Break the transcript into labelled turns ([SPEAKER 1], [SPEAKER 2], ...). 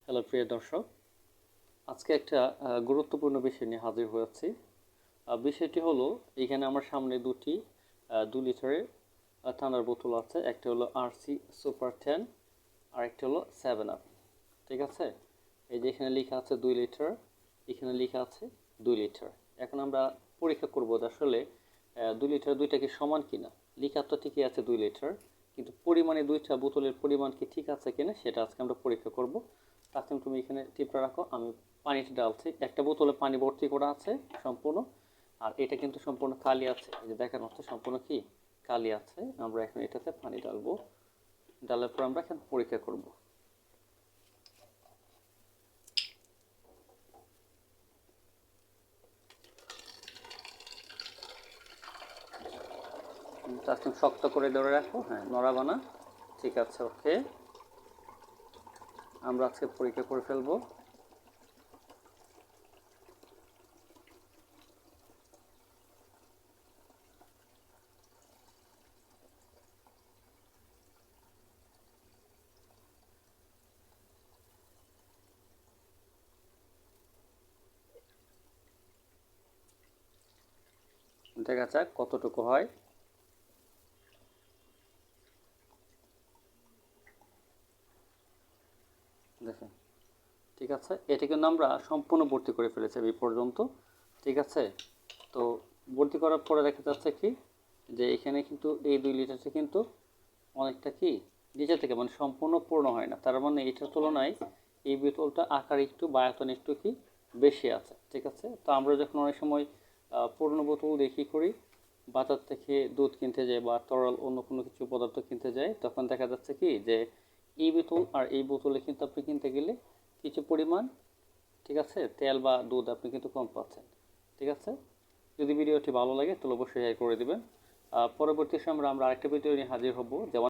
[SPEAKER 1] Hello প্রিয় দর্শক, আজকে একটা গুরুত্বপূর্ণ বিষয় নিয়ে হাজির হয়েছি। বিষয়টি হলো, এখানে আমার সামনে দুটি 2 লিটারের ঠান্ডার বোতল আছে। একটা হলো আরসি সুপার 10, আর একটা হলো 7 আপ। ঠিক আছে, এই যে এখানে লেখা আছে 2 লিটার, এখানে লেখা আছে 2 লিটার। এখন আমরা পরীক্ষা করবো যে আসলে 2 লিটার দুইটা কি সমান কিনা। লেখা তো ঠিকই আছে 2 লিটার, কিন্তু পরিমাণে দুইটা বোতলের পরিমাণ কি ঠিক আছে কিনা সেটা আজকে আমরা পরীক্ষা করব। তাছাড়া তুমি এখানে টিপটা রাখো, আমি পানিটা ডালছি। একটা বোতলে পানি ভর্তি করা আছে সম্পূর্ণ, আর এটা কিন্তু সম্পূর্ণ খালি আছে। এই যে দেখানো হচ্ছে সম্পূর্ণ কি খালি আছে। আমরা এখন এটাতে পানি ডালবো, ডালার পর আমরা এখন পরীক্ষা করব। তাছাড়া শক্ত করে ধরে রাখো, হ্যাঁ, নড়াবা না। ঠিক আছে, ওকে। আমরা আজকে পরীক্ষা করে ফেলবো। দেখা যাক কতটুকু হয়। দেখেন, ঠিক আছে, এটা কিন্তু আমরা সম্পূর্ণ ভর্তি করে ফেলেছি এই পর্যন্ত। ঠিক আছে, তো ভর্তি করার পরে দেখা যাচ্ছে কি যে এখানে কিন্তু এই 2 লিটারটা কিন্তু অনেকটা কি নিচে থেকে মানে সম্পূর্ণ পূর্ণ হয় না। তার মানে এটার তুলনায় এই বোতলটা আকার একটু বা আয়তন একটু কি বেশি আছে। ঠিক আছে, তো আমরা যখন অনেক সময় পুরনো বোতল দেখি করি, বাজার থেকে দুধ কিনতে যাই বা তরল অন্য কোনো কিছু পদার্থ কিনতে যাই, তখন দেখা যাচ্ছে কি যে এই বোতল আর এই বোতলে কিন্তু আপনি কিনতে গেলে কিছু পরিমাণ, ঠিক আছে, তেল বা দুধ আপনি কিন্তু কম পাচ্ছেন। ঠিক আছে, যদি ভিডিওটি ভালো লাগে তাহলে অবশ্যই শেয়ার করে দিবেন। পরবর্তী সময় আমরা আরেকটা ভিডিও নিয়ে হাজির হব। যেমন